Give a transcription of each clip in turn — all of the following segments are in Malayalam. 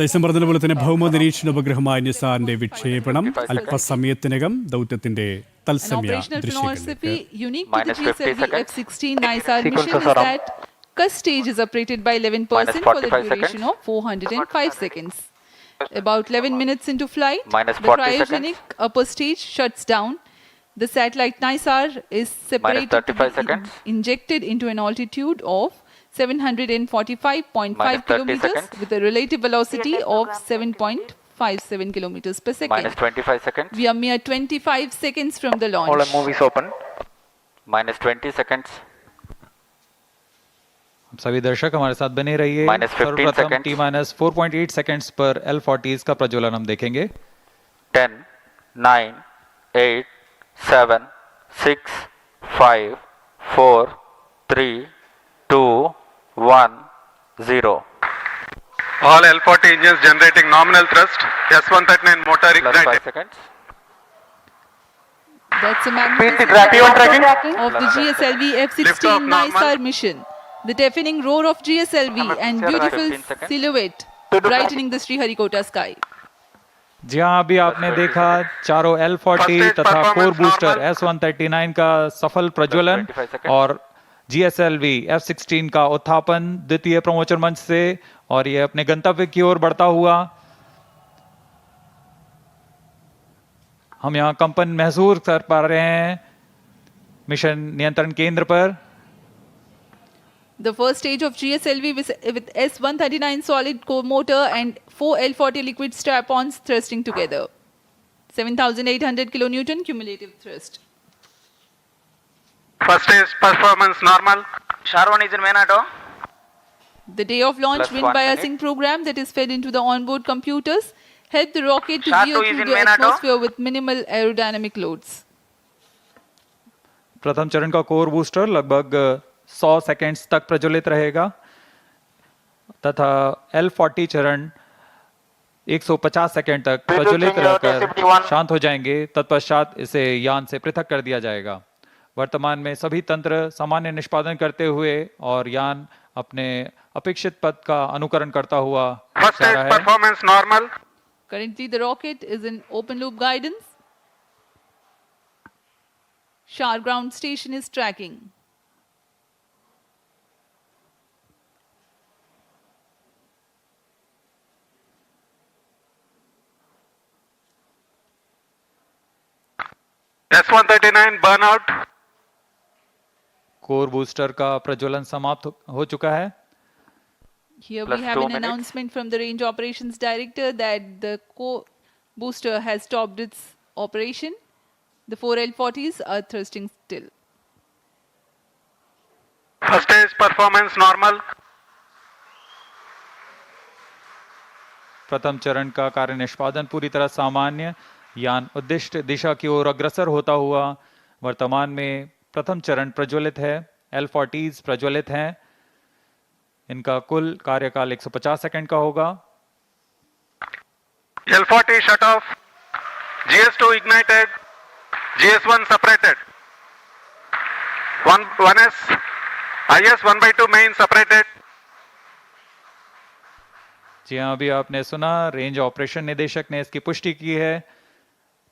ഐസം പറഞ്ഞതുപോലെ തന്നെ ഭൗമ നിരീക്ഷണ ഉപഗ്രഹമായ നിസാറിന്റെ വിക്ഷേപണം അല്പസമയത്തിനകം ദൗത്യത്തിന്റെ തത്സമയ ദൃശ്യങ്ങളിലേക്ക്. Unique to the GSLV F-16 NISAR mission is that cusp stage is operated by 11% for the duration of 405 seconds. About 11 minutes into flight, the cryogenic upper stage shuts down. The satellite NISAR is separated to be injected into an altitude of 745.5 kilometers with a relative velocity of 7.57 kilometers per second. Minus 25 seconds. We are mere 25 seconds from the launch. All the movies open. Minus 20 seconds. सभी दर्शक हमारे साथ बने रहिए. सर्वप्रथम T minus 4.8 seconds पर L40s का प्रज्वलन हम देखेंगे. 10, 9, 8, 7, 6, 5, 4, 3, 2, 1, 0. All L40 engines generating nominal thrust. S139 motor Plus 5 ignited. seconds. That's a magnificent of the GSLV F-16 Liftoff normal. NISAR mission. The deafening roar of GSLV and beautiful 15 seconds. silhouette brightening the Sriharikota sky. जी हाँ, अभी आपने देखा चारों L40 तथा कोर बूस्टर S139 का सफल प्रज्वलन 25 seconds. और GSLV F-16 का उत्थापन द्वितीय प्रमोचन मंच से, और ये अपने गंतव्य की ओर बढ़ता हुआ. हम यहाँ कंपन महसूस कर पा रहे हैं मिशन नियंत्रण केंद्र पर. The first stage of GSLV with S139 solid core motor and 4 L40 liquid strap-ons thrusting together. 7,800 kilonewton cumulative thrust. First stage performance normal. Sharon is in main auto. The day of launch Plus wind 1 biasing program that is fed into the onboard computers helped the rocket to Shah veer 2 is through in the main auto. atmosphere with minimal aerodynamic loads. प्रथम चरण का कोर बूस्टर लगभग 100 सेकेंड्स तक प्रज्वलित रहेगा तथा L40 चरण 150 सेकेंड तक प्रज्वलित रहकर शांत हो जाएंगे. तत्पश्चात इसे यान से पृथक कर दिया जाएगा. वर्तमान में सभी तंत्र सामान्य निष्पादन करते हुए और यान अपने अपेक्षित पथ का अनुकरण करता हुआ First जा stage रहा है. performance normal. Currently the rocket is in open loop guidance. Shar ground station is tracking. S139 burnout. Core booster का प्रज्वलन समाप्त हो चुका है. Here Plus we have 2 an minutes. announcement from the range operations director that the booster has stopped its operation. The 4 L40s are thrusting still. First stage performance normal. प्रथम चरण का कार्य निष्पादन पूरी तरह सामान्य. यान उद्दिष्ट दिशा की ओर अग्रसर होता हुआ. वर्तमान में प्रथम चरण प्रज्वलित है. L40s प्रज्वलित हैं. इनका कुल कार्यकाल 150 सेकंड का होगा. L40 shut off. GS2 ignited. GS1 separated. 1S. IS 1/2 main separated. जी हाँ, अभी आपने सुना रेंज ऑपरेशन निदेशक ने इसकी पुष्टि की है.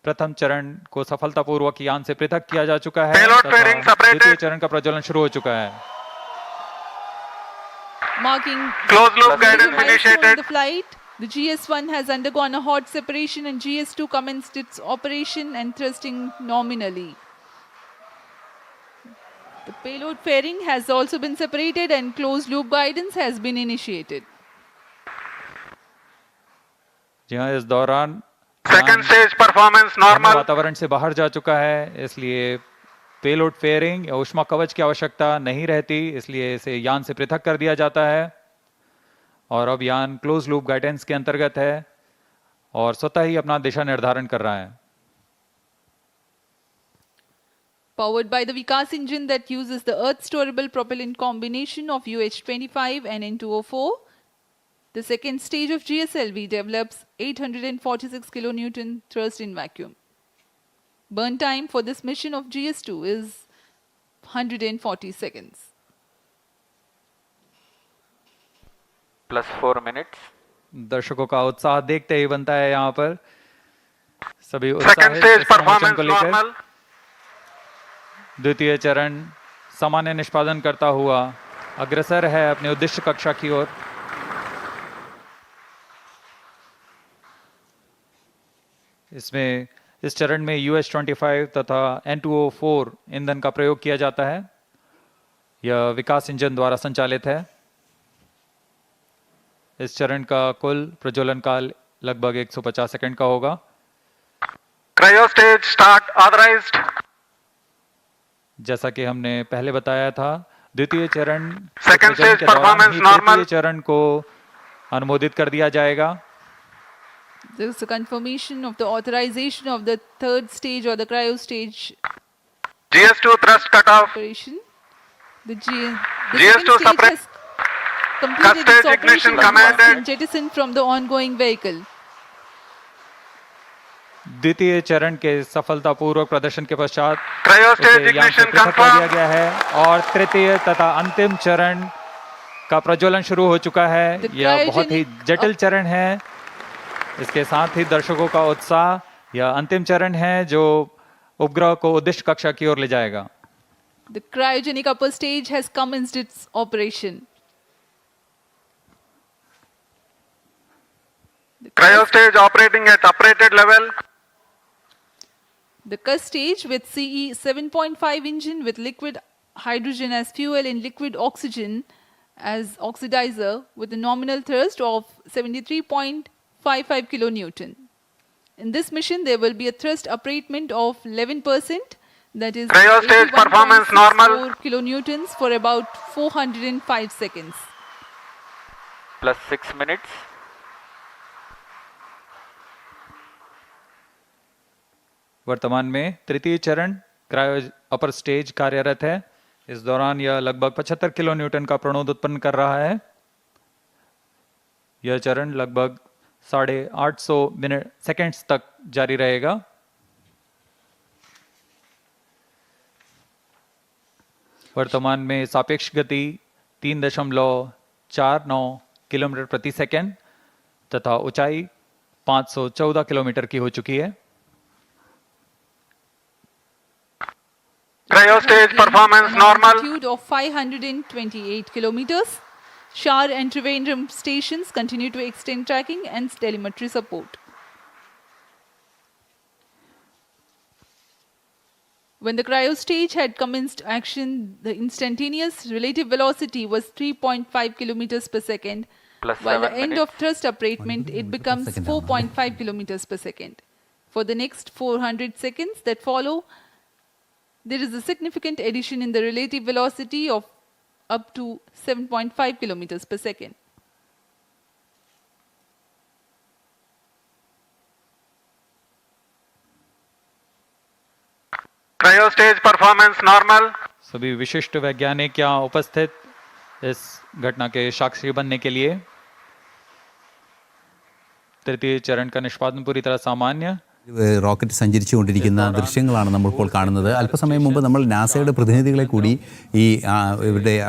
प्रथम चरण को सफलतापूर्वक यान से पृथक किया जा चुका है Payload तथा fairing separated. द्वितीय चरण का प्रज्वलन शुरू हो चुका है. Marking Closed loop the guidance milestone of initiated. the flight, the GS1 has undergone a hot separation and GS2 commenced its operation and thrusting nominally. The payload fairing has also been separated and closed loop guidance has been initiated. जी हाँ, इस दौरान Second stage performance यान normal. वातावरण से बाहर जा चुका है, इसलिए पेलोड फेयरिंग या ऊष्मा कवच की आवश्यकता नहीं रहती, इसलिए इसे यान से पृथक कर दिया जाता है. और अब यान क्लोज लूप गाइडेंस के अंतर्गत है और स्वतः ही अपना दिशा निर्धारण कर रहा है. Powered by the Vikas engine that uses the Earth storable propellant combination of UH-25 and N2O4, the second stage of GSLV develops 846 kilonewton thrust in vacuum. Burn time for this mission of GS2 is 140 seconds. Plus 4 minutes. दर्शकों का उत्साह देखते ही बनता है यहाँ पर। सभी Second उत्साहित stage इस रोमांचन performance को लेकर। normal. द्वितीय चरण सामान्य निष्पादन करता हुआ अग्रसर है अपने उद्देश्य कक्षा की ओर। इसमें इस चरण में UH-25 तथा N2O4 ईंधन का प्रयोग किया जाता है। यह विकास इंजन द्वारा संचालित है। इस चरण का कुल प्रज्वलन काल लगभग 150 सेकंड का होगा। Cryo stage start authorized. जैसा कि हमने पहले बताया था, द्वितीय चरण Second प्रज्वलन stage के दौरान performance ही normal. तृतीय चरण को अनुमोदित कर दिया जाएगा। There is a confirmation of the authorization of the third stage or the cryo stage GS2 thrust cutoff. operation. The GS2 second stage separate. has completed its Stage ignition operation and was commanded. jettisoned from the ongoing vehicle. द्वितीय चरण के सफलतापूर्वक प्रदर्शन के पश्चात Cryo उसे stage यान से ignition पृथक कर दिया confirmed. गया है और तृतीय तथा अंतिम चरण का प्रज्वलन शुरू हो चुका है। The यह बहुत ही cryogenic जटिल चरण है। इसके साथ ही दर्शकों का उत्साह, यह अंतिम चरण है जो उपग्रह को उद्देश्य कक्षा की ओर ले जाएगा। The cryogenic upper stage has commenced its operation. Cryo stage operating at operated level. The Cus stage with CE 7.5 engine with liquid hydrogen as fuel and liquid oxygen as oxidizer with a nominal thrust of 73.55 kilonewton. In this mission, there will be a thrust upratement of 11%, that is Cryo stage performance normal. 81.64 kilonewtons for about 405 seconds. Plus 6 minutes. वर्तमान में तृतीय चरण क्रायो अपर स्टेज कार्यरत है। इस दौरान यह लगभग 75 किलो न्यूटन का प्रणोद उत्पन्न कर रहा है। यह चरण लगभग 850 सेकेंड्स तक जारी रहेगा। वर्तमान में सापेक्ष गति 3.49 किलोमीटर प्रति सेकेंड तथा ऊंचाई 514 किलोमीटर की हो चुकी है। Cryo stage performance An normal. altitude of 528 kilometers. Shar and Trivandrum stations continue to extend tracking and telemetry support. When the cryo stage had commenced action, the instantaneous relative velocity was 3.5 kilometers per second. Plus While the 7 end minutes. of thrust upratement, it becomes 4.5 kilometers per second. For the next 400 seconds that follow, there is a significant addition in the relative velocity of up to 7.5 kilometers per second. Cryo stage performance normal. सभी विशिष्ट वैज्ञानिक यहाँ उपस्थित इस घटना के साक्षी बनने के लिए। तृतीय चरण का निष्पादन पूरी तरह सामान्य। റോക്കറ്റ് സഞ്ചരിച്ചുകൊണ്ടിരിക്കുന്ന ദൃശ്യങ്ങളാണ് നമ്മളിപ്പോൾ കാണുന്നത്. അല്പസമയം മുമ്പ് നമ്മൾ നാസയുടെ പ്രതിനിധികളെ കൂടി ഈ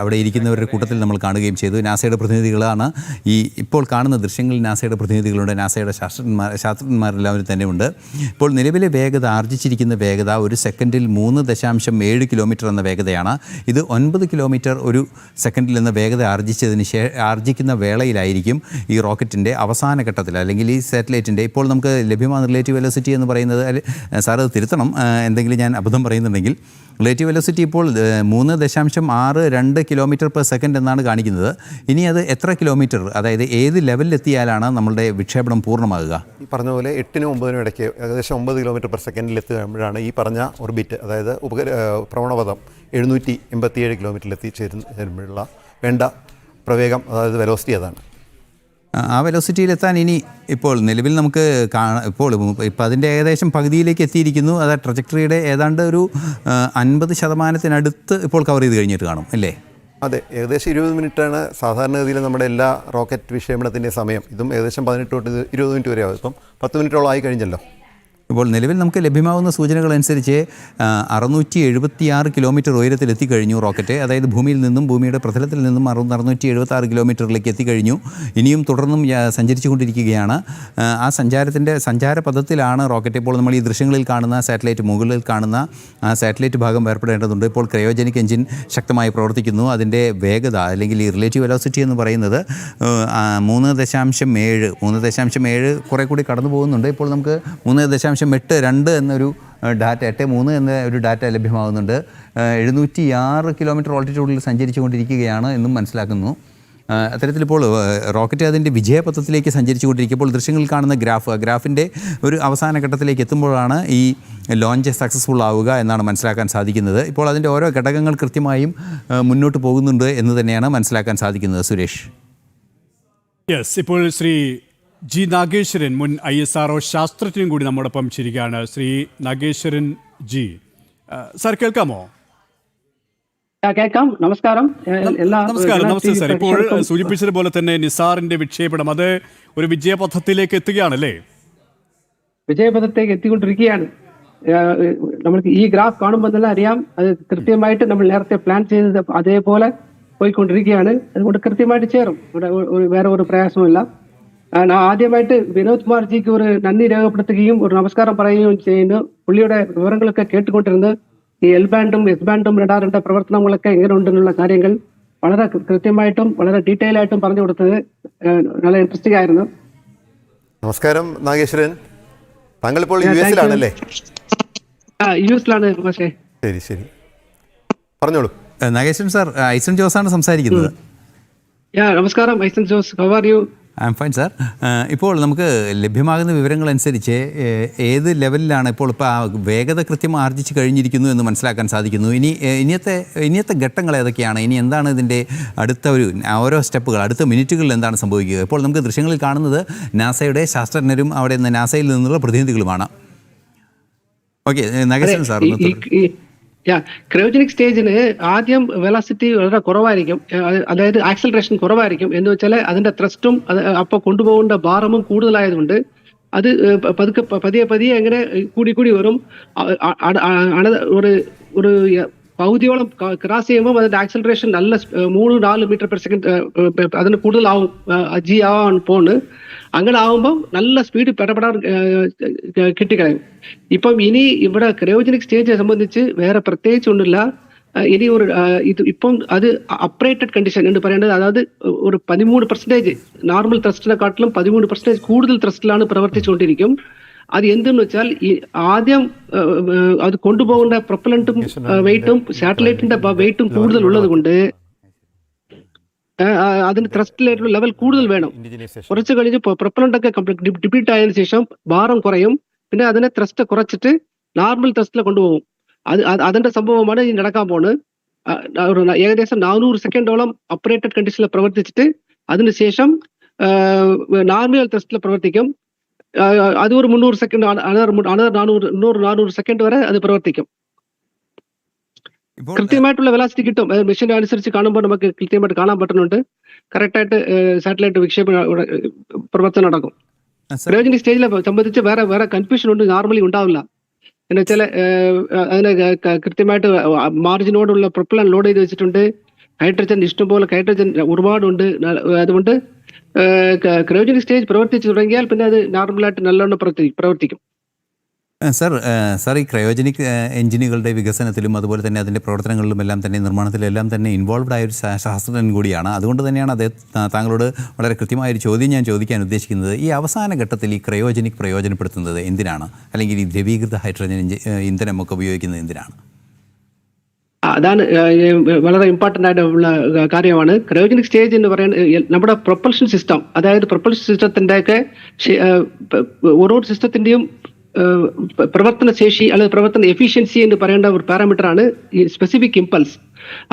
അവിടെ ഇരിക്കുന്നവരുടെ കൂട്ടത്തിൽ നമ്മൾ കാണുകയും ചെയ്തു. നാസയുടെ പ്രതിനിധികളാണ് ഈ ഇപ്പോൾ കാണുന്ന ദൃശ്യങ്ങളിൽ. നാസയുടെ പ്രതിനിധികളുണ്ട്, നാസയുടെ ശാസ്ത്രജ്ഞന്മാരെല്ലാവരും തന്നെ ഉണ്ട്. ഇപ്പോൾ നിലവിലെ വേഗത, ആർജിച്ചിരിക്കുന്ന വേഗത ഒരു സെക്കൻഡിൽ 3.7 കിലോമീറ്റർ എന്ന വേഗതയാണ്. ഇത് 9 കിലോമീറ്റർ ഒരു സെക്കൻഡിൽ എന്ന വേഗത ആർജിക്കുന്ന വേളയിലായിരിക്കും ഈ റോക്കറ്റിൻ്റെ അവസാന ഘട്ടത്തിൽ, അല്ലെങ്കിൽ ഈ സാറ്റലൈറ്റിൻ്റെ ഇപ്പോൾ നമുക്ക് ലഭ്യമായ റിലേറ്റീവ് വെലോസിറ്റി എന്ന് പറയുന്നത്, സാർ അത് തിരുത്തണം എന്തെങ്കിലും ഞാൻ അബദ്ധം പറയുന്നുണ്ടെങ്കിൽ, റിലേറ്റീവ് വെലോസിറ്റി ഇപ്പോൾ 3.62 കിലോമീറ്റർ പെർ സെക്കൻഡ് എന്നാണ് കാണിക്കുന്നത്. ഇനി അത് എത്ര കിലോമീറ്റർ, അതായത് ഏത് ലെവലിലെത്തിയാലാണ് നമ്മളുടെ വിക്ഷേപണം പൂർണ്ണമാകുക? ഈ പറഞ്ഞ പോലെ 8-നും 9-നും ഇടയ്ക്ക് ഏകദേശം 9 കിലോമീറ്റർ പെർ സെക്കൻഡിൽ എത്തുമ്പോഴാണ് ഈ പറഞ്ഞ ഓർബിറ്റ്, അതായത് ഭ്രമണപഥം 787 കിലോമീറ്ററിൽ എത്തിച്ചേരുമ്പോഴുള്ള വേണ്ട പ്രവേഗം, അതായത് വെലോസിറ്റി അതാണ്. ആ വെലോസിറ്റിയിലെത്താൻ ഇനി ഇപ്പോൾ നിലവിൽ നമുക്ക് ഇപ്പോൾ അതിൻ്റെ ഏകദേശം പകുതിയിലേക്ക് എത്തിയിരിക്കുന്നു. അത് ട്രജക്ടറിയുടെ ഏതാണ്ട് ഒരു 50% ഇപ്പോൾ കവർ ചെയ്ത് കഴിഞ്ഞിട്ട് കാണും അല്ലേ? അതെ, ഏകദേശം 20 മിനിറ്റാണ് സാധാരണഗതിയിൽ നമ്മുടെ എല്ലാ റോക്കറ്റ് വിക്ഷേപണത്തിൻ്റെ സമയം. ഇതും ഏകദേശം 18 തൊട്ട് 20 മിനിറ്റ് വരെ ആവും. ഇപ്പം 10 മിനിറ്റോളം ആയി കഴിഞ്ഞല്ലോ. ഇപ്പോൾ നിലവിൽ നമുക്ക് ലഭ്യമാകുന്ന സൂചനകൾ അനുസരിച്ച് 676 കിലോമീറ്റർ ഉയരത്തിൽ എത്തിക്കഴിഞ്ഞു റോക്കറ്റ്. അതായത് ഭൂമിയിൽ നിന്നും ഭൂമിയുടെ പ്രതലത്തിൽ നിന്നും 676 കിലോമീറ്ററിലേക്ക് എത്തിക്കഴിഞ്ഞു. ഇനിയും തുടർന്നും സഞ്ചരിച്ചു കൊണ്ടിരിക്കുകയാണ്. ആ സഞ്ചാരപഥത്തിലാണ് റോക്കറ്റ്. ഇപ്പോൾ നമ്മൾ ഈ ദൃശ്യങ്ങളിൽ കാണുന്ന സാറ്റലൈറ്റ്, മുകളിൽ കാണുന്ന ആ സാറ്റലൈറ്റ് ഭാഗം വേർപെടേണ്ടതുണ്ട്. ഇപ്പോൾ ക്രയോജനിക് എഞ്ചിൻ ശക്തമായി പ്രവർത്തിക്കുന്നു. അതിൻ്റെ വേഗത അല്ലെങ്കിൽ ഈ റിലേറ്റീവ് വെലോസിറ്റി എന്ന് പറയുന്നത് 3.7 കുറേ കൂടി കടന്നു പോകുന്നുണ്ട്. ഇപ്പോൾ നമുക്ക് 3.82 എന്നൊരു ഡാറ്റ, 83 എന്ന ഒരു ഡാറ്റ ലഭ്യമാകുന്നുണ്ട്. 706 കിലോമീറ്റർ ഓൾട്ടിറ്റ്യൂഡിൽ സഞ്ചരിച്ചു കൊണ്ടിരിക്കുകയാണ് എന്നും മനസ്സിലാക്കുന്നു. അത്തരത്തിലിപ്പോൾ റോക്കറ്റ് അതിൻ്റെ വിജയപഥത്തിലേക്ക് സഞ്ചരിച്ചു കൊണ്ടിരിക്കുമ്പോൾ ദൃശ്യങ്ങളിൽ കാണുന്ന ഗ്രാഫിൻ്റെ ഒരു അവസാന ഘട്ടത്തിലേക്ക് എത്തുമ്പോഴാണ് ഈ ലോഞ്ച് സക്സസ്ഫുൾ ആവുക എന്നാണ് മനസ്സിലാക്കാൻ സാധിക്കുന്നത്. ഇപ്പോൾ അതിൻ്റെ ഓരോ ഘടകങ്ങൾ കൃത്യമായും മുന്നോട്ട് പോകുന്നുണ്ട് എന്ന് തന്നെയാണ് മനസ്സിലാക്കാൻ സാധിക്കുന്നത്. സുരേഷ്. യെസ്, ഇപ്പോൾ ശ്രീ ജി നാഗേശ്വരൻ, മുൻ ISRO ശാസ്ത്രജ്ഞനും കൂടി നമ്മോടൊപ്പം ചിരിക്കുകയാണ്. ശ്രീ നാഗേശ്വരൻ ജി, സാർ കേൾക്കാമോ? കേൾക്കാം. നമസ്കാരം. നമസ്തേ സാർ. ഇപ്പോൾ സൂചിപ്പിച്ചതുപോലെ തന്നെ നിസാറിന്റെ വിക്ഷേപണം അത് ഒരു വിജയപഥത്തിലേക്ക് എത്തുകയാണല്ലേ? വിജയപഥത്തേക്ക് എത്തിക്കൊണ്ടിരിക്കുകയാണ്. നമുക്ക് ഈ ഗ്രാഫ് കാണുമ്പോൾ തന്നെ അറിയാം, അത് കൃത്യമായിട്ട് നമ്മൾ നേരത്തെ പ്ലാൻ ചെയ്തത് അതേപോലെ പോയിക്കൊണ്ടിരിക്കുകയാണ്. അതുകൊണ്ട് കൃത്യമായിട്ട് ചേരും. ഇവിടെ വേറെ ഒരു പ്രയാസമില്ല. ആദ്യമായിട്ട് വിനോദ് കുമാർജിക്ക് ഒരു നന്ദി രേഖപ്പെടുത്തുകയും ഒരു നമസ്കാരം പറയുകയും ചെയ്യുന്നു. പുള്ളിയുടെ വിവരങ്ങളൊക്കെ കേട്ടുകൊണ്ടിരുന്നത് ഈ എൽ ബാൻഡും എസ് ബാൻഡും റഡാറിന്റെ പ്രവർത്തനങ്ങളൊക്കെ എങ്ങനെ ഉണ്ടെന്നുള്ള കാര്യങ്ങൾ വളരെ കൃത്യമായിട്ടും വളരെ ഡീറ്റെയിൽ ആയിട്ടും പറഞ്ഞു കൊടുത്തത് നല്ല ഇൻട്രസ്റ്റിംഗ് ആയിരുന്നു. നമസ്കാരം നാഗേശ്വരൻ. താങ്കൾ ഇപ്പോൾ US ലാണല്ലേ? US-ലാണ് പക്ഷേ. ശരി, പറഞ്ഞോളൂ. നാഗേശ്വരൻ സാർ, ഐസൻ ജോസാണ് സംസാരിക്കുന്നത്. നമസ്കാരം Aisen Jose. How are you? I am fine sir. ഇപ്പോൾ നമുക്ക് ലഭ്യമാകുന്ന വിവരങ്ങളനുസരിച്ച് ഏത് ലെവലിലാണ് ഇപ്പോൾ ആ വേഗത കൃത്യം ആർജിച്ച് കഴിഞ്ഞിരിക്കുന്നു എന്ന് മനസ്സിലാക്കാൻ സാധിക്കുന്നു. ഇനിയത്തെ ഘട്ടങ്ങൾ ഏതൊക്കെയാണ്? ഇനി എന്താണ് ഇതിൻ്റെ അടുത്ത ഓരോ സ്റ്റെപ്പുകൾ, അടുത്ത മിനിറ്റുകളിൽ എന്താണ് സംഭവിക്കുക? ഇപ്പോൾ നമുക്ക് ദൃശ്യങ്ങളിൽ കാണുന്നത് നാസയുടെ ശാസ്ത്രജ്ഞരും അവിടെ നിന്ന് നാസയിൽ നിന്നുള്ള പ്രതിനിധികളുമാണ്. Okay, Nageswaran sir. ക്രയോജനിക് സ്റ്റേജിന് ആദ്യം വെലോസിറ്റി വളരെ കുറവായിരിക്കും, അതായത് ആക്സലറേഷൻ കുറവായിരിക്കും. എന്ന് വെച്ചാൽ അതിന്റെ ത്രസ്റ്റും അപ്പോൾ കൊണ്ടുപോകേണ്ട ഭാരമും കൂടുതലായതുകൊണ്ട് അത് പതിയെ എങ്ങനെ കൂടി വരും. ഒരു പകുതിയോളം ക്രാസ് ചെയ്യുമ്പോൾ അതിന്റെ ആക്സലറേഷൻ നല്ല 3-4 മീറ്റർ പെർ സെക്കൻഡ് അതിന് കൂടുതലാവും, G ആവാൻ പോണ്. അങ്ങനെ ആവുമ്പോൾ നല്ല സ്പീഡ് പെടപെടാൻ കിട്ടിക്കളയും. ഇപ്പം ഇനി ഇവിടെ ക്രയോജനിക് സ്റ്റേജിനെ സംബന്ധിച്ച് വേറെ പ്രത്യേകിച്ച് ഒന്നുമില്ല. ഇനി ഇപ്പം അത് അപ്പറേറ്റഡ് കണ്ടീഷൻ എന്ന് പറയേണ്ടത്, അതായത് ഒരു 13% നോർമൽ ത്രസ്റ്റിനെക്കാട്ടിലും 13% കൂടുതൽ ത്രസ്റ്റിലാണ് പ്രവർത്തിച്ചുകൊണ്ടിരിക്കും. അത് എന്തെന്ന് വെച്ചാൽ ഈ ആദ്യം അത് കൊണ്ടുപോകേണ്ട പ്രൊപ്പലന്റും വെയിറ്റും സാറ്റലൈറ്റിന്റെ വെയിറ്റും കൂടുതൽ ഉള്ളത് കൊണ്ട് അതിന് ത്രസ്റ്റിലായിട്ടുള്ള ലെവൽ കൂടുതൽ വേണം. കുറച്ച് കഴിഞ്ഞ് പ്രൊപ്പലന്റ് ഒക്കെ ഡിപ്ലീറ്റ് ആയതിനു ശേഷം ഭാരം കുറയും. പിന്നെ അതിനെ ത്രസ്റ്റ് കുറച്ചിട്ട് നോർമൽ ത്രസ്റ്റിൽ കൊണ്ടുപോകും. അതിന്റെ സംഭവമാണ് ഇനി നടക്കാൻ പോകുന്നത്. ഏകദേശം 400 സെക്കൻഡോളം ഓപ്പറേറ്റഡ് കണ്ടീഷനിൽ പ്രവർത്തിച്ചിട്ട് അതിനുശേഷം നോർമൽ ത്രസ്റ്റിൽ പ്രവർത്തിക്കും. അത് ഒരു 300 സെക്കൻഡ് 400 സെക്കൻഡ് വരെ അത് പ്രവർത്തിക്കും. കൃത്യമായിട്ടുള്ള വെലോസിറ്റി കിട്ടും. മെഷീൻ അനുസരിച്ച് കാണുമ്പോൾ നമുക്ക് കൃത്യമായിട്ട് കാണാൻ പറ്റുന്നുണ്ട്. കറക്റ്റായിട്ട് സാറ്റലൈറ്റ് വിക്ഷേപണ പ്രവർത്തനം നടക്കും. ക്രയോജനിക് സ്റ്റേജിലെ സംബന്ധിച്ച് വേറെ കൺഫ്യൂഷൻ ഉണ്ട്, നോർമലി ഉണ്ടാവില്ല. എന്ന് വെച്ചാൽ അതിന് കൃത്യമായിട്ട് മാർജിനോടുള്ള പ്രൊപ്പലൻ ലോഡ് ചെയ്ത് വെച്ചിട്ടുണ്ട്. ഹൈഡ്രജൻ ഇഷ്ടംപോലെ ഹൈഡ്രജൻ ഒരുപാടുണ്ട്. അതുകൊണ്ട് ക്രയോജനിക് സ്റ്റേജ് പ്രവർത്തിച്ചു തുടങ്ങിയാൽ പിന്നെ അത് നോർമലായിട്ട് നല്ലോണം പ്രവർത്തിക്കും. സാർ, ഈ ക്രയോജനിക് എഞ്ചിനുകളുടെ വികസനത്തിലും അതുപോലെ തന്നെ അതിൻ്റെ പ്രവർത്തനങ്ങളിലും എല്ലാം തന്നെ നിർമ്മാണത്തിലെല്ലാം തന്നെ ഇൻവോൾവ്ഡ് ആയ ഒരു ശാസ്ത്രജ്ഞൻ കൂടിയാണ്. അതുകൊണ്ട് തന്നെയാണ് താങ്കളോട് വളരെ കൃത്യമായൊരു ചോദ്യം ഞാൻ ചോദിക്കാൻ ഉദ്ദേശിക്കുന്നത്. ഈ അവസാന ഘട്ടത്തിൽ ഈ ക്രയോജനിക് പ്രയോജനപ്പെടുത്തുന്നത് എന്തിനാണ്? അല്ലെങ്കിൽ ഈ ദ്രവീകൃത ഹൈഡ്രജൻ ഇന്ധനമൊക്കെ ഉപയോഗിക്കുന്നത് എന്തിനാണ്? അതാണ് വളരെ ഇമ്പോർട്ടൻ്റ് ആയിട്ടുള്ള കാര്യമാണ്. ക്രയോജനിക് സ്റ്റേജ് എന്ന് പറയുന്നത് നമ്മുടെ പ്രൊപ്പൽഷൻ സിസ്റ്റം, അതായത് പ്രൊപ്പൽഷൻ സിസ്റ്റത്തിൻ്റെ ഒക്കെ ഓരോ സിസ്റ്റത്തിൻ്റെയും പ്രവർത്തന ശേഷി അല്ലെങ്കിൽ പ്രവർത്തന എഫിഷ്യൻസി എന്ന് പറയേണ്ട ഒരു പാരാമീറ്റർ ആണ് ഈ സ്പെസിഫിക് ഇമ്പൾസ്.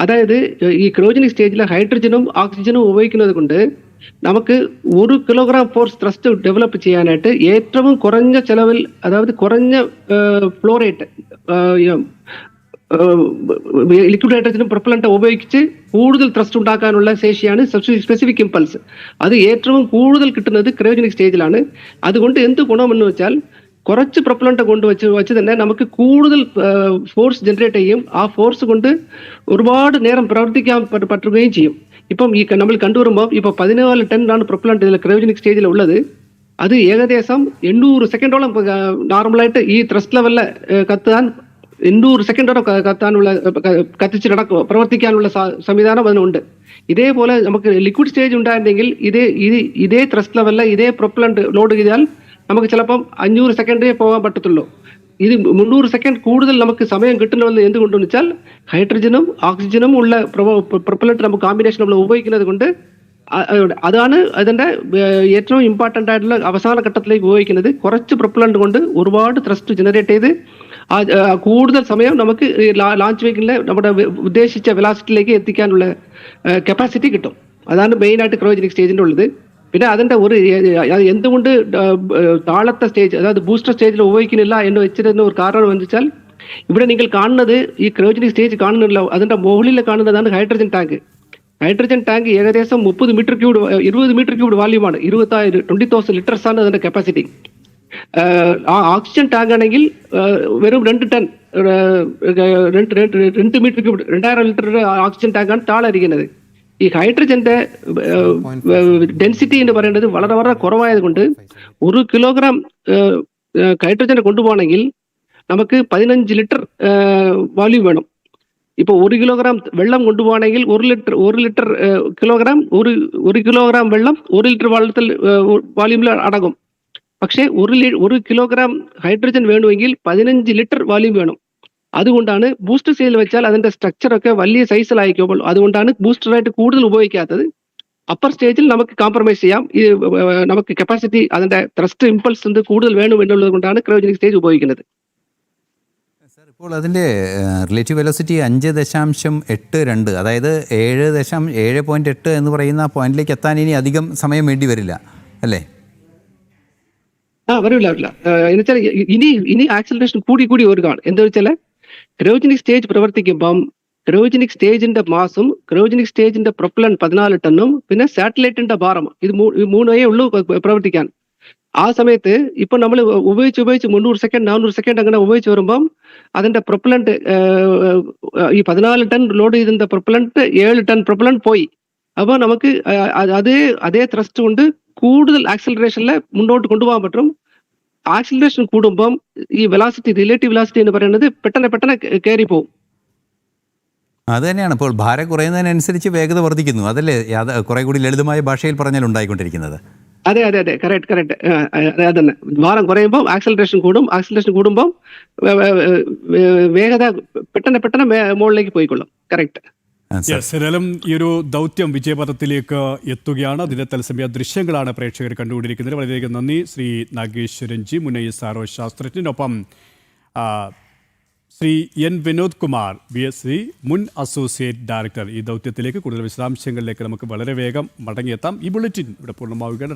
അതായത് ഈ ക്രയോജനിക് സ്റ്റേജിൽ ഹൈഡ്രജനും ഓക്സിജനും ഉപയോഗിക്കുന്നത് കൊണ്ട് നമുക്ക് 1 കിലോഗ്രാം ഫോഴ്സ് ത്രസ്റ്റ് ഡെവലപ്പ് ചെയ്യാനായിട്ട് ഏറ്റവും കുറഞ്ഞ ചെലവിൽ, അതായത് കുറഞ്ഞ ഫ്ലോ റേറ്റ് ലിക്വിഡ് ഹൈഡ്രജനും പ്രൊപ്പലന്റ് ഉപയോഗിച്ച് കൂടുതൽ ത്രസ്റ്റ് ഉണ്ടാക്കാനുള്ള ശേഷിയാണ് സ്പെസിഫിക് ഇമ്പൾസ്. അത് ഏറ്റവും കൂടുതൽ കിട്ടുന്നത് ക്രയോജനിക് സ്റ്റേജിലാണ്. അതുകൊണ്ട് എന്ത് ഗുണമെന്ന് വെച്ചാൽ കുറച്ച് പ്രൊപ്പലന്റ് കൊണ്ട് വെച്ച് തന്നെ നമുക്ക് കൂടുതൽ ഫോഴ്സ് ജനറേറ്റ് ചെയ്യും. ആ ഫോഴ്സ് കൊണ്ട് ഒരുപാട് നേരം പ്രവർത്തിക്കാൻ പറ്റുകയും ചെയ്യും. ഇപ്പം ഈ നമ്മൾ കണ്ടുവരുമ്പോൾ ഇപ്പോൾ 14 ടൺ പ്രൊപ്പലന്റ് ഇതിൽ ക്രയോജനിക് സ്റ്റേജിൽ ഉള്ളത്. അത് ഏകദേശം 800 സെക്കൻഡോളം നോർമലായിട്ട് ഈ ത്രസ്റ്റ് ലെവലിൽ കത്താൻ 800 സെക്കൻഡോളം കത്താനുള്ള പ്രവർത്തിക്കാനുള്ള സംവിധാനം അതിനുണ്ട്. ഇതേപോലെ നമുക്ക് ലിക്വിഡ് സ്റ്റേജ് ഉണ്ടായിരുന്നെങ്കിൽ ഇതേ ത്രസ്റ്റ് ലെവലിൽ ഇതേ പ്രൊപ്പലന്റ് ലോഡ് ചെയ്താൽ നമുക്ക് ചിലപ്പം 500 സെക്കൻഡേ പോകാൻ പറ്റത്തുള്ളൂ. ഇത് 300 സെക്കൻഡ് കൂടുതൽ നമുക്ക് സമയം കിട്ടുന്നത് എന്തുകൊണ്ടെന്ന് വെച്ചാൽ ഹൈഡ്രജനും ഓക്സിജനും ഉള്ള പ്രൊപ്പലന്റ് നമുക്ക് കോമ്പിനേഷൻ നമ്മൾ ഉപയോഗിക്കുന്നത് കൊണ്ട് അതാണ് അതിൻ്റെ ഏറ്റവും ഇമ്പോർട്ടൻ്റ് ആയിട്ടുള്ള അവസാന ഘട്ടത്തിലേക്ക് ഉപയോഗിക്കുന്നത്. കുറച്ച് പ്രൊപ്പലന്റ് കൊണ്ട് ഒരുപാട് ത്രസ്റ്റ് ജനറേറ്റ് ചെയ്ത് കൂടുതൽ സമയം നമുക്ക് ലോഞ്ച് വെഹിക്കിളിനെ നമ്മുടെ ഉദ്ദേശിച്ച വെലോസിറ്റിയിലേക്ക് എത്തിക്കാനുള്ള കപ്പാസിറ്റി കിട്ടും. അതാണ് മെയിനായിട്ട് ക്രയോജനിക് സ്റ്റേജിൻ്റെ ഉള്ളത്. പിന്നെ അതിൻ്റെ എന്തുകൊണ്ട് താഴത്തെ സ്റ്റേജ് അതായത് ബൂസ്റ്റർ സ്റ്റേജിൽ ഉപയോഗിക്കുന്നില്ല എന്ന് വെച്ചിരുന്ന ഒരു കാരണം എന്ന് വെച്ചാൽ ഇവിടെ നിങ്ങൾ കാണുന്നത് ഈ ക്രയോജനിക് സ്റ്റേജ് കാണുന്നില്ല, അതിൻ്റെ മുകളിൽ കാണുന്നതാണ് ഹൈഡ്രജൻ ടാങ്ക്. ഹൈഡ്രജൻ ടാങ്ക് ഏകദേശം 30 മീറ്റർ ക്യൂബ് 20 മീറ്റർ ക്യൂബ് വാല്യൂമാണ്. 20,000 ലിറ്റേഴ്സ് ആണ് അതിൻ്റെ കപ്പാസിറ്റി. ആ ഓക്സിജൻ ടാങ്ക് ആണെങ്കിൽ വെറും 2 ton 2 metre cube 2000 litre oxygen ടാങ്കാണ് താഴെ ഇരിക്കുന്നത്. ഈ ഹൈഡ്രജന്റെ ഡെൻസിറ്റി എന്ന് പറയുന്നത് വളരെ വളരെ കുറവായത് കൊണ്ട് 1 കിലോഗ്രാം ഹൈഡ്രജനെ കൊണ്ടുപോകണമെങ്കിൽ നമുക്ക് 15 ലിറ്റർ വാല്യൂം വേണം. ഇപ്പോൾ 1 കിലോഗ്രാം വെള്ളം കൊണ്ടുപോകണമെങ്കിൽ 1 കിലോഗ്രാം വെള്ളം 1 ലിറ്റർ വെള്ളത്തിൽ വാല്യൂമിൽ അടങ്ങും. പക്ഷേ 1 കിലോഗ്രാം ഹൈഡ്രജൻ വേണമെങ്കിൽ 15 ലിറ്റർ വാല്യൂം വേണം. അതുകൊണ്ടാണ് ബൂസ്റ്റർ സ്റ്റേജിൽ വെച്ചാൽ അതിന്റെ സ്ട്രക്ചറൊക്കെ വലിയ സൈസിലായിരിക്കുമ്പോൾ അതുകൊണ്ടാണ് ബൂസ്റ്ററായിട്ട് കൂടുതൽ ഉപയോഗിക്കാത്തത്. അപ്പർ സ്റ്റേജിൽ നമുക്ക് കോംപ്രമൈസ് ചെയ്യാം. ഈ നമുക്ക് കപ്പാസിറ്റി അതിന്റെ ത്രസ്റ്റ് ഇമ്പൾസ് കൂടുതൽ വേണം എന്നുള്ളത് കൊണ്ടാണ് ക്രയോജനിക് സ്റ്റേജ് ഉപയോഗിക്കുന്നത്. ഇപ്പോൾ അതിൻ്റെ റിലേറ്റീവ് വെലോസിറ്റി 5.82, അതായത് 7.8 എന്ന് പറയുന്ന പോയിന്റിലേക്ക് എത്താൻ ഇനി അധികം സമയം വേണ്ടി വരില്ല അല്ലേ? വരില്ല. എന്നുവെച്ചാൽ ഇനി ആക്സിലറേഷൻ കൂടി വരികയാണ്. എന്താ വെച്ചാൽ ക്രയോജനിക് സ്റ്റേജ് പ്രവർത്തിക്കുമ്പം ക്രയോജനിക് സ്റ്റേജിന്റെ മാസും ക്രയോജനിക് സ്റ്റേജിന്റെ പ്രൊപ്പലന്റ് 14 ടണ്ണും പിന്നെ സാറ്റലൈറ്റിന്റെ ഭാരം ഇത് മൂന്നേ ഉള്ളൂ പ്രവർത്തിക്കാൻ. ആ സമയത്ത് ഇപ്പൊ നമ്മൾ ഉപയോഗിച്ച് 300 സെക്കൻഡ് 400 സെക്കൻഡ് അങ്ങനെ ഉപയോഗിച്ച് വരുമ്പം അതിന്റെ പ്രൊപ്പലന്റ് ഈ 14 ടൺ ലോഡ് ചെയ്തിരുന്ന പ്രൊപ്പലന്റ് 7 ടൺ പ്രൊപ്പലന്റ് പോയി. അപ്പോൾ നമുക്ക് അതേ ത്രസ്റ്റ് കൊണ്ട് കൂടുതൽ ആക്സിലറേഷനിൽ മുന്നോട്ട് കൊണ്ടുപോകാൻ പറ്റും. ആക്സിലറേഷൻ കൂടുമ്പം ഈ വെലോസിറ്റി റിലേറ്റീവ് വെലോസിറ്റി എന്ന് പറയുന്നത് പെട്ടെന്ന് കയറി പോകും. അത് തന്നെയാണ് ഇപ്പോൾ ഭാരം കുറയുന്നതിനനുസരിച്ച് വേഗത വർദ്ധിക്കുന്നു, അതല്ലേ കുറെ കൂടി ലളിതമായ ഭാഷയിൽ പറഞ്ഞാൽ ഉണ്ടായിക്കൊണ്ടിരിക്കുന്നത്. അതെ കറക്റ്റ് അതന്നെ. ഭാരം കുറയുമ്പോൾ ആക്സിലറേഷൻ കൂടും. ആക്സിലറേഷൻ കൂടുമ്പം വേഗത പെട്ടെന്ന് മുകളിലേക്ക് പോയിക്കൊള്ളും. കറക്റ്റ്. ഏതായാലും ഈ ഒരു ദൗത്യം വിജയപഥത്തിലേക്ക് എത്തുകയാണ്. അതിന്റെ തത്സമയ ദൃശ്യങ്ങളാണ് പ്രേക്ഷകർ കണ്ടുകൊണ്ടിരിക്കുന്നത്. വളരെയധികം നന്ദി ശ്രീ നാഗേശ്വരൻ ജി, മുൻ ISRO ശാസ്ത്രജ്ഞനൊപ്പം ശ്രീ N. വിനോദ് കുമാർ BSc മുൻ അസോസിയേറ്റ് ഡയറക്ടർ. ഈ ദൗത്യത്തിലേക്ക് കൂടുതൽ വിശദാംശങ്ങളിലേക്ക് നമുക്ക് വളരെ വേഗം മടങ്ങിയെത്താം. ഈ ബുള്ളറ്റിൻ ഇവിടെ പൂർണ്ണമാവുകയാണ്.